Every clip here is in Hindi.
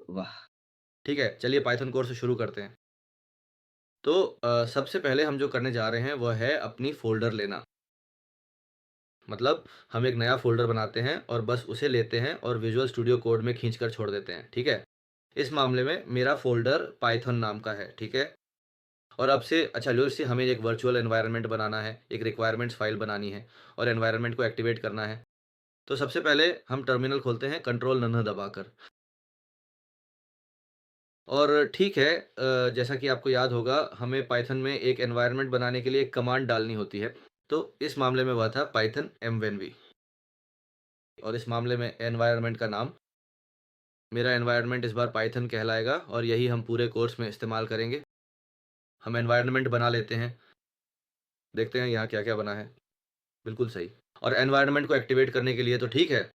वाह! ठीक है, चलिए पाइथन कोर्स शुरू करते हैं। तो सबसे पहले हम जो करने जा रहे हैं वो है अपनी फ़ोल्डर लेना। मतलब हम एक नया फ़ोल्डर बनाते हैं और बस उसे लेते हैं और विज़ुअल स्टूडियो कोड में खींच कर छोड़ देते हैं, ठीक है? इस मामले में मेरा फ़ोल्डर पाइथन नाम का है, ठीक है? और अब से अच्छा लो से हमें एक वर्चुअल एनवायरनमेंट बनाना है, एक रिक्वायरमेंट्स फ़ाइल बनानी है और एनवायरनमेंट को एक्टिवेट करना है। तो सबसे पहले हम टर्मिनल खोलते हैं कंट्रोल न दबाकर। और ठीक है जैसा कि आपको याद होगा हमें पाइथन में एक एनवायरनमेंट बनाने के लिए एक कमांड डालनी होती है। तो इस मामले में वह था पाइथन एमवेनवी और इस मामले में एनवायरनमेंट का नाम मेरा एनवायरनमेंट इस बार पाइथन कहलाएगा और यही हम पूरे कोर्स में इस्तेमाल करेंगे। हम एनवायरनमेंट बना लेते हैं, देखते हैं यहाँ क्या-क्या बना है। बिल्कुल सही। और एनवायरनमेंट को एक्टिवेट करने के लिए तो ठीक है,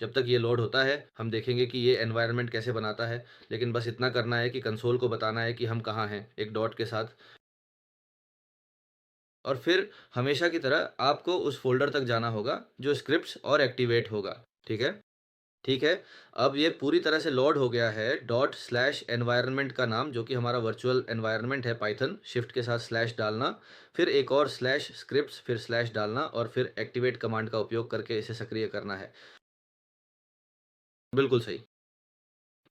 जब तक ये लोड होता है, हम देखेंगे कि ये एनवायरनमेंट कैसे बनाता है। लेकिन बस इतना करना है कि कंसोल को बताना है कि हम कहाँ हैं, एक डॉट के साथ। और फिर हमेशा की तरह आपको उस फ़ोल्डर तक जाना होगा, जो स्क्रिप्ट्स और एक्टिवेट होगा, ठीक है? ठीक है, अब ये पूरी तरह से लोड हो गया है डॉट स्लैश एनवायरनमेंट का नाम जो कि हमारा वर्चुअल एनवायरनमेंट है पाइथन, शिफ्ट के साथ स्लैश डालना, फिर एक और स्लैश स्क्रिप्ट्स, फिर स्लैश डालना और फिर एक्टिवेट कमांड का उपयोग करके इसे सक्रिय करना है। बिल्कुल सही।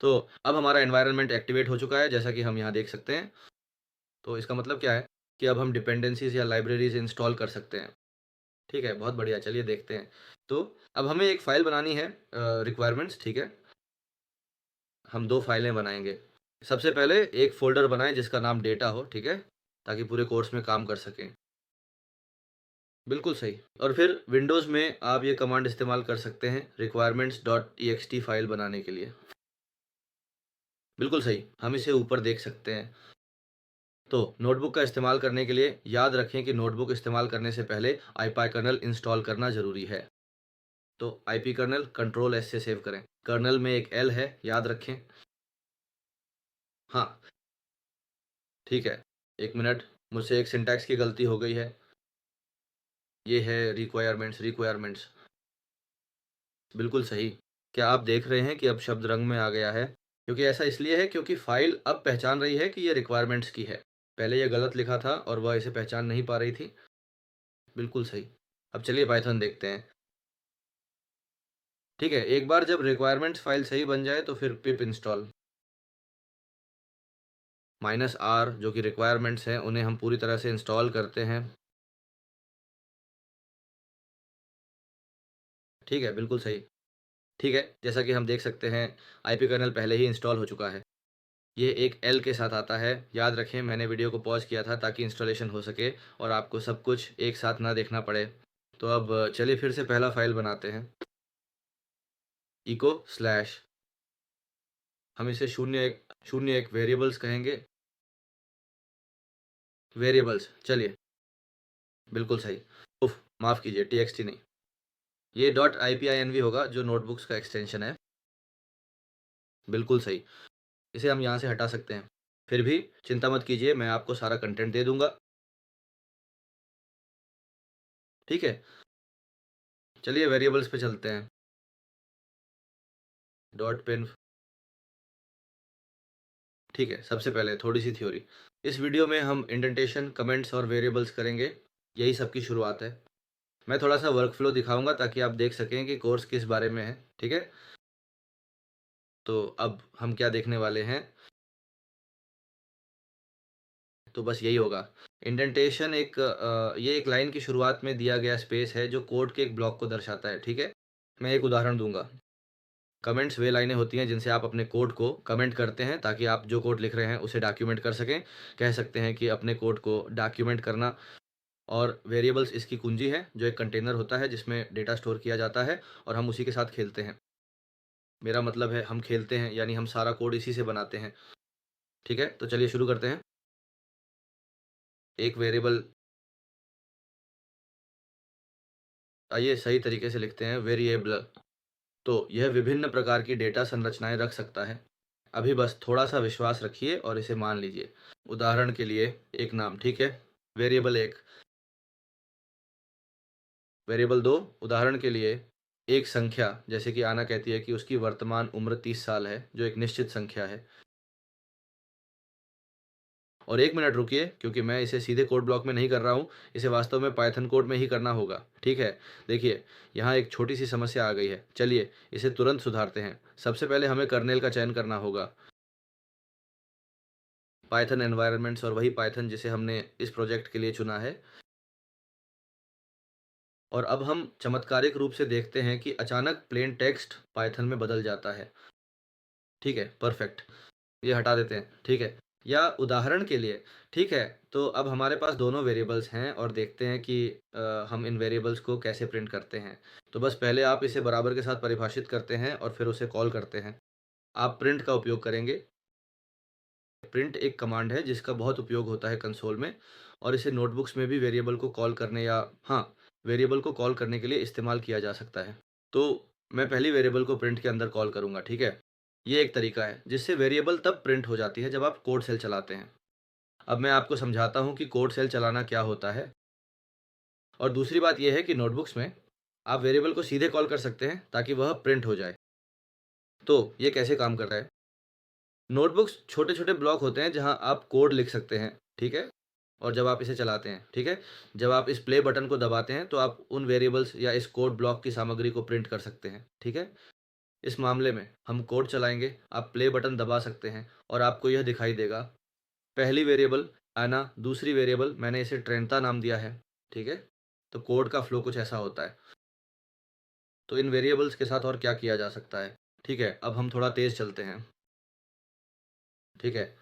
तो अब हमारा एनवायरनमेंट एक्टिवेट हो चुका है जैसा कि हम यहाँ देख सकते हैं। तो इसका मतलब क्या है कि अब हम डिपेंडेंसीज़ या लाइब्रेरीज़ इंस्टॉल कर सकते हैं। ठीक है, बहुत बढ़िया, चलिए देखते हैं। तो अब हमें एक फ़ाइल बनानी है रिक्वायरमेंट्स, ठीक है? हम 2 फाइलें बनाएँगे। सबसे पहले एक फ़ोल्डर बनाएँ जिसका नाम डेटा हो, ठीक है? ताकि पूरे कोर्स में काम कर सकें। बिल्कुल सही। और फिर विंडोज़ में आप ये कमांड इस्तेमाल कर सकते हैं requirements.txt फ़ाइल बनाने के लिए। बिल्कुल सही, हम इसे ऊपर देख सकते हैं। तो नोटबुक का इस्तेमाल करने के लिए याद रखें कि नोटबुक इस्तेमाल करने से पहले आईपाई इंस्टॉल करना ज़रूरी है। तो आईपी कर्नेल कंट्रोल एस से सेव करें। कर्नेल में एक एल है, याद रखें। हाँ, ठीक है। 1 मिनट, मुझसे एक सिंटैक्स की गलती हो गई है। ये है रिक्वायरमेंट्स। बिल्कुल सही। क्या आप देख रहे हैं कि अब शब्द रंग में आ गया है? क्योंकि ऐसा इसलिए है क्योंकि फ़ाइल अब पहचान रही है कि ये रिक्वायरमेंट्स की है। पहले ये गलत लिखा था और वह इसे पहचान नहीं पा रही थी। बिल्कुल सही। अब चलिए पाइथन देखते हैं। ठीक है, एक बार जब रिक्वायरमेंट्स फ़ाइल सही बन जाए तो फिर पिप इंस्टॉल -r जो कि रिक्वायरमेंट्स हैं, उन्हें हम पूरी तरह से इंस्टॉल करते हैं। ठीक है, बिल्कुल सही। ठीक है, जैसा कि हम देख सकते हैं आईपी कर्नेल पहले ही इंस्टॉल हो चुका है। ये एक एल के साथ आता है। याद रखें मैंने वीडियो को पॉज़ किया था ताकि इंस्टॉलेशन हो सके और आपको सब कुछ एक साथ ना देखना पड़े। तो अब चलिए फिर से पहला फ़ाइल बनाते हैं। इको स्लैश हम इसे 0 1 वेरिएबल्स कहेंगे। वेरिएबल्स चलिए, बिल्कुल सही। उफ़! माफ़ कीजिए टीएक्सटी नहीं। ये डॉट आईपीआईएनवी होगा जो नोटबुक्स का एक्सटेंशन है। बिल्कुल सही। इसे हम यहाँ से हटा सकते हैं। फिर भी चिंता मत कीजिए मैं आपको सारा कंटेंट दे दूँगा। ठीक है? चलिए वेरिएबल्स पे चलते हैं। डॉट पिन ठीक है, सबसे पहले थोड़ी-सी थ्योरी। इस वीडियो में हम इंडेंटेशन, कमेंट्स और वेरिएबल्स करेंगे। यही सबकी शुरुआत है। मैं थोड़ा-सा वर्कफ़्लो दिखाऊँगा ताकि आप देख सकें कि कोर्स किस बारे में है। ठीक है? तो अब हम क्या देखने वाले हैं, तो बस यही होगा। इंडेंटेशन ये एक लाइन की शुरुआत में दिया गया स्पेस है जो कोड के एक ब्लॉक को दर्शाता है। ठीक है? मैं एक उदाहरण दूँगा। कमेंट्स वे लाइनें होती हैं जिनसे आप अपने कोड को कमेंट करते हैं ताकि आप जो कोड लिख रहे हैं उसे डॉक्यूमेंट कर सकें। कह सकते हैं कि अपने कोड को डॉक्यूमेंट करना। और वेरिएबल्स इसकी कुंजी है जो एक कंटेनर होता है जिसमें डेटा स्टोर किया जाता है और हम उसी के साथ खेलते हैं। मेरा मतलब है हम खेलते हैं यानी हम सारा कोड इसी से बनाते हैं। ठीक है? तो चलिए शुरू करते हैं। एक वेरिएबल आइए सही तरीके से लिखते हैं वेरिएबल। तो यह विभिन्न प्रकार की डेटा संरचनाएं रख सकता है। अभी बस थोड़ा-सा विश्वास रखिए और इसे मान लीजिए। उदाहरण के लिए एक नाम, ठीक है? वेरिएबल 1, वेरिएबल 2 उदाहरण के लिए एक संख्या जैसे कि आना कहती है कि उसकी वर्तमान उम्र 30 साल है, जो एक निश्चित संख्या है। और 1 मिनट रुकिए क्योंकि मैं इसे सीधे कोड ब्लॉक में नहीं कर रहा हूँ, इसे वास्तव में पाइथन कोड में ही करना होगा, ठीक है? देखिए, यहाँ एक छोटी-सी समस्या आ गई है। चलिए, इसे तुरंत सुधारते हैं। सबसे पहले हमें कर्नेल का चयन करना होगा। पाइथन एनवायरनमेंट्स और वही पाइथन जिसे हमने इस प्रोजेक्ट के लिए चुना है। और अब हम चमत्कारिक रूप से देखते हैं कि अचानक प्लेन टेक्स्ट पाइथन में बदल जाता है। ठीक है, परफेक्ट। ये हटा देते हैं, ठीक है। या उदाहरण के लिए, ठीक है, तो अब हमारे पास दोनों वेरिएबल्स हैं और देखते हैं कि हम इन वेरिएबल्स को कैसे प्रिंट करते हैं। तो बस पहले आप इसे बराबर के साथ परिभाषित करते हैं और फिर उसे कॉल करते हैं। आप प्रिंट का उपयोग करेंगे। प्रिंट एक कमांड है जिसका बहुत उपयोग होता है कंसोल में और इसे नोटबुक्स में भी वेरिएबल को कॉल करने या हाँ, वेरिएबल को कॉल करने के लिए इस्तेमाल किया जा सकता है। तो मैं पहली वेरिएबल को प्रिंट के अंदर कॉल करूँगा, ठीक है? ये एक तरीका है जिससे वेरिएबल तब प्रिंट हो जाती है जब आप कोड सेल चलाते हैं। अब मैं आपको समझाता हूँ कि कोड सेल चलाना क्या होता है। और दूसरी बात यह है कि नोटबुक्स में आप वेरिएबल को सीधे कॉल कर सकते हैं ताकि वह प्रिंट हो जाए। तो ये कैसे काम करता है? नोटबुक्स छोटे-छोटे ब्लॉक होते हैं जहाँ आप कोड लिख सकते हैं, ठीक है? और जब आप इसे चलाते हैं, ठीक है? जब आप इस प्ले बटन को दबाते हैं तो आप उन वेरिएबल्स या इस कोड ब्लॉक की सामग्री को प्रिंट कर सकते हैं, ठीक है? इस मामले में हम कोड चलाएँगे, आप प्ले बटन दबा सकते हैं और आपको यह दिखाई देगा। पहली वेरिएबल आना, दूसरी वेरिएबल मैंने इसे ट्रेनता नाम दिया है, ठीक है? तो कोड का फ्लो कुछ ऐसा होता है। तो इन वेरिएबल्स के साथ और क्या किया जा सकता है? ठीक है, अब हम थोड़ा तेज़ चलते हैं, ठीक है?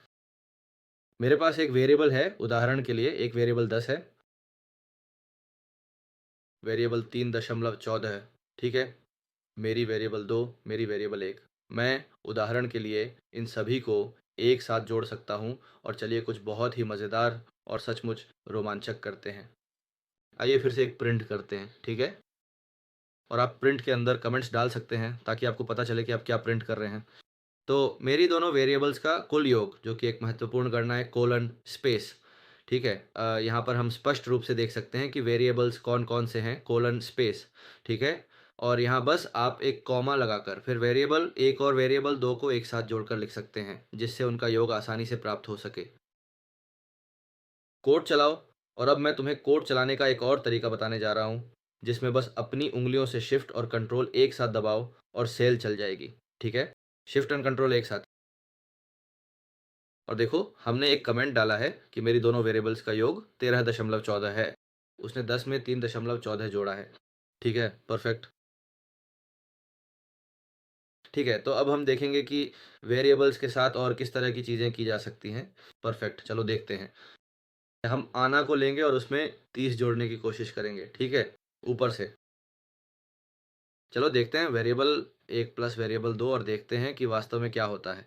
मेरे पास एक वेरिएबल है, उदाहरण के लिए एक वेरिएबल 10 है, वेरिएबल 3.14 है, ठीक है? मेरी वेरिएबल 2, मेरी वेरिएबल 1। मैं उदाहरण के लिए इन सभी को एक साथ जोड़ सकता हूँ और चलिए कुछ बहुत ही मज़ेदार और सचमुच रोमांचक करते हैं। आइए फिर से एक प्रिंट करते हैं, ठीक है? और आप प्रिंट के अंदर कमेंट्स डाल सकते हैं ताकि आपको पता चले कि आप क्या प्रिंट कर रहे हैं। तो मेरी दोनों वेरिएबल्स का कुल योग जो कि एक महत्वपूर्ण गणना है कोलन स्पेस, ठीक है? यहाँ पर हम स्पष्ट रूप से देख सकते हैं कि वेरिएबल्स कौन-कौन से हैं कोलन स्पेस, ठीक है? और यहाँ बस आप एक कॉमा लगाकर फिर वेरिएबल 1 और वेरिएबल 2 को एक साथ जोड़कर लिख सकते हैं, जिससे उनका योग आसानी से प्राप्त हो सके। कोड चलाओ और अब मैं तुम्हें कोड चलाने का एक और तरीका बताने जा रहा हूँ, जिसमें बस अपनी उँगलियों से शिफ्ट और कंट्रोल एक साथ दबाओ और सेल चल जाएगी, ठीक है? शिफ्ट एंड कंट्रोल एक साथ। और देखो हमने एक कमेंट डाला है कि मेरी दोनों वेरिएबल्स का योग 13.14 है। उसने 10 में 3.14 जोड़ा है। ठीक है, परफेक्ट। ठीक है, तो अब हम देखेंगे कि वेरिएबल्स के साथ और किस तरह की चीज़ें की जा सकती हैं। परफेक्ट, चलो देखते हैं। हम आना को लेंगे और उसमें 30 जोड़ने की कोशिश करेंगे, ठीक है? ऊपर से। चलो देखते हैं वेरिएबल 1 प्लस वेरिएबल 2 और देखते हैं कि वास्तव में क्या होता है।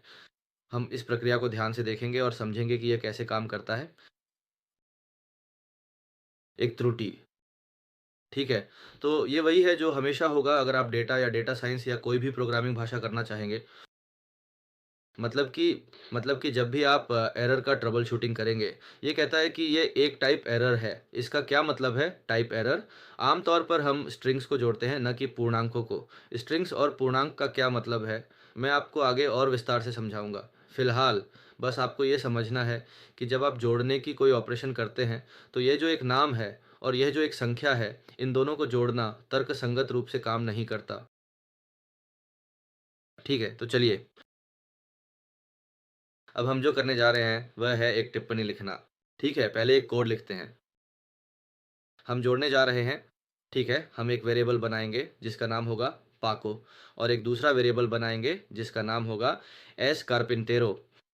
हम इस प्रक्रिया को ध्यान से देखेंगे और समझेंगे कि यह कैसे काम करता है। एक त्रुटि। ठीक है, तो ये वही है जो हमेशा होगा अगर आप डेटा या डेटा साइंस या कोई भी प्रोग्रामिंग भाषा करना चाहेंगे। मतलब कि मतलब कि जब भी आप एरर का ट्रबल शूटिंग करेंगे, ये कहता है कि ये एक टाइप एरर है। इसका क्या मतलब है टाइप एरर? आमतौर पर हम स्ट्रिंग्स को जोड़ते हैं, ना कि पूर्णांकों को। स्ट्रिंग्स और पूर्णांक का क्या मतलब है, मैं आपको आगे और विस्तार से समझाऊँगा। फिलहाल बस आपको ये समझना है कि जब आप जोड़ने की कोई ऑपरेशन करते हैं, तो ये जो एक नाम है और यह जो एक संख्या है, इन दोनों को जोड़ना तर्कसंगत रूप से काम नहीं करता। ठीक है, तो चलिए अब हम जो करने जा रहे हैं वह है एक टिप्पणी लिखना। ठीक है, पहले एक कोड लिखते हैं। हम जोड़ने जा रहे हैं, ठीक है, हम एक वेरिएबल बनाएँगे जिसका नाम होगा पाको और एक दूसरा वेरिएबल बनाएँगे जिसका नाम होगा एस कार्पेंटेरो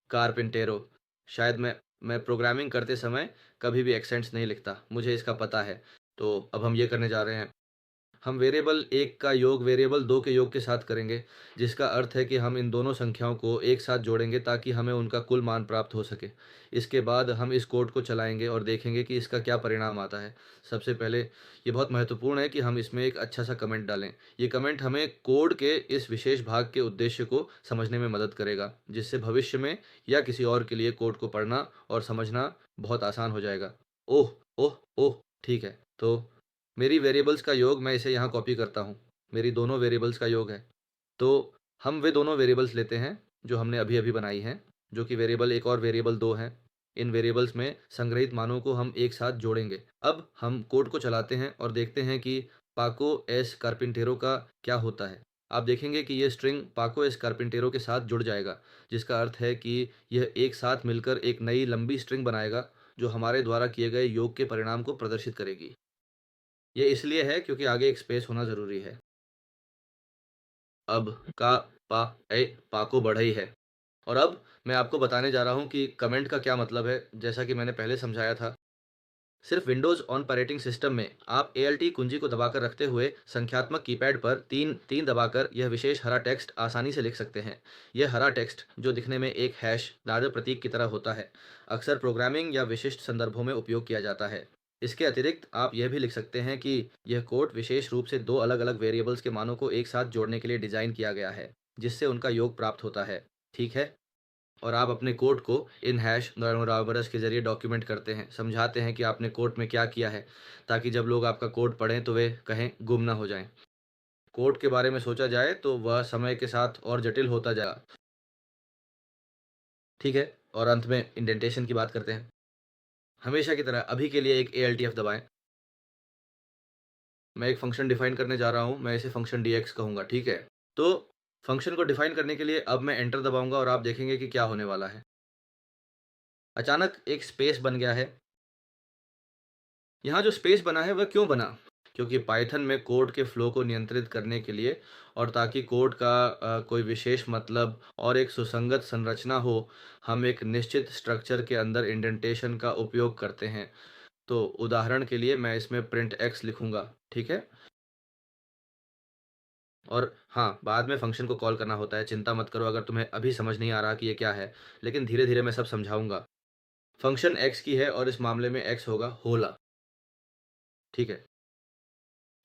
कार्पेंटेरो। शायद मैं प्रोग्रामिंग करते समय कभी भी एक्सेंट्स नहीं लिखता, मुझे इसका पता है। तो अब हम ये करने जा रहे हैं। हम वेरिएबल 1 का योग वेरिएबल 2 के योग के साथ करेंगे, जिसका अर्थ है कि हम इन दोनों संख्याओं को एक साथ जोड़ेंगे ताकि हमें उनका कुल मान प्राप्त हो सके। इसके बाद हम इस कोड को चलाएँगे और देखेंगे कि इसका क्या परिणाम आता है। सबसे पहले ये बहुत महत्वपूर्ण है कि हम इसमें एक अच्छा-सा कमेंट डालें। ये कमेंट हमें कोड के इस विशेष भाग के उद्देश्य को समझने में मदद करेगा, जिससे भविष्य में या किसी और के लिए कोड को पढ़ना और समझना बहुत आसान हो जाएगा। ओह! ओह! ओह! ठीक है, तो मेरी वेरिएबल्स का योग मैं इसे यहाँ कॉपी करता हूँ। मेरी दोनों वेरिएबल्स का योग है। तो हम वे दोनों वेरिएबल्स लेते हैं जो हमने अभी-अभी बनाई हैं, जो कि वेरिएबल 1 और वेरिएबल 2 हैं। इन वेरिएबल्स में संग्रहीत मानों को हम एक साथ जोड़ेंगे। अब हम कोड को चलाते हैं और देखते हैं कि पाको एस कार्पिंटेरो का क्या होता है। आप देखेंगे कि ये स्ट्रिंग पाको एस कार्पिंटेरो के साथ जुड़ जाएगा, जिसका अर्थ है कि यह एक साथ मिलकर एक नई लंबी स्ट्रिंग बनाएगा, जो हमारे द्वारा किए गए योग के परिणाम को प्रदर्शित करेगी। ये इसलिए है क्योंकि आगे एक स्पेस होना ज़रूरी है। अब का पा ए पाको बढ़ई है। और अब मैं आपको बताने जा रहा हूँ कि कमेंट का क्या मतलब है, जैसा कि मैंने पहले समझाया था। सिर्फ विंडोज़ ऑपरेटिंग सिस्टम में आप एल्ट कुंजी को दबाकर रखते हुए संख्यात्मक कीपैड पर 3 दबाकर यह विशेष हरा टेक्स्ट आसानी से लिख सकते हैं। यह हरा टेक्स्ट, जो दिखने में एक हैश दादा प्रतीक की तरह होता है, अक्सर प्रोग्रामिंग या विशिष्ट संदर्भों में उपयोग किया जाता है। इसके अतिरिक्त आप यह भी लिख सकते हैं कि यह कोड विशेष रूप से दो अलग-अलग वेरिएबल्स के मानों को एक साथ जोड़ने के लिए डिज़ाइन किया गया है, जिससे उनका योग प्राप्त होता है। ठीक है? और आप अपने कोड को इन हैश बराबरस के ज़रिए डॉक्यूमेंट करते हैं, समझाते हैं कि आपने कोड में क्या किया है, ताकि जब लोग आपका कोड पढ़ें तो वे कहें गुम ना हो जाएँ। कोड के बारे में सोचा जाए तो वह समय के साथ और जटिल होता जाएगा। ठीक है? और अंत में इंडेंटेशन की बात करते हैं। हमेशा की तरह अभी के लिए एक एल्टफ दबाएँ। मैं एक फ़ंक्शन डिफ़ाइन करने जा रहा हूँ, मैं इसे फ़ंक्शन डीएक्स कहूँगा, ठीक है? तो फ़ंक्शन को डिफ़ाइन करने के लिए अब मैं एंटर दबाऊँगा और आप देखेंगे कि क्या होने वाला है। अचानक एक स्पेस बन गया है। यहाँ जो स्पेस बना है वह क्यों बना? क्योंकि पाइथन में कोड के फ्लो को नियंत्रित करने के लिए और ताकि कोड का कोई विशेष मतलब और एक सुसंगत संरचना हो, हम एक निश्चित स्ट्रक्चर के अंदर इंडेंटेशन का उपयोग करते हैं। तो उदाहरण के लिए मैं इसमें प्रिंट एक्स लिखूँगा, ठीक है? और हाँ, बाद में फ़ंक्शन को कॉल करना होता है, चिंता मत करो अगर तुम्हें अभी समझ नहीं आ रहा कि ये क्या है, लेकिन धीरे-धीरे मैं सब समझाऊँगा। फ़ंक्शन एक्स की है और इस मामले में एक्स होगा होला, ठीक है?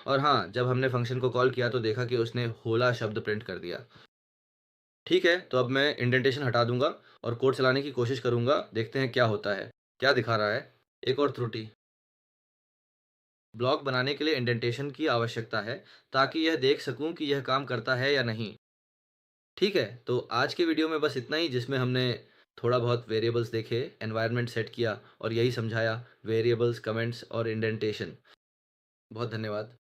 और हाँ, जब हमने फ़ंक्शन को कॉल किया तो देखा कि उसने होला शब्द प्रिंट कर दिया। ठीक है, तो अब मैं इंडेंटेशन हटा दूँगा और कोड चलाने की कोशिश करूँगा, देखते हैं क्या होता है। क्या दिखा रहा है? एक और त्रुटि। ब्लॉक बनाने के लिए इंडेंटेशन की आवश्यकता है, ताकि यह देख सकूँ कि यह काम करता है या नहीं। ठीक है, तो आज के वीडियो में बस इतना ही, जिसमें हमने थोड़ा बहुत वेरिएबल्स देखे, एनवायरनमेंट सेट किया और यही समझाया वेरिएबल्स, कमेंट्स और इंडेंटेशन। बहुत धन्यवाद।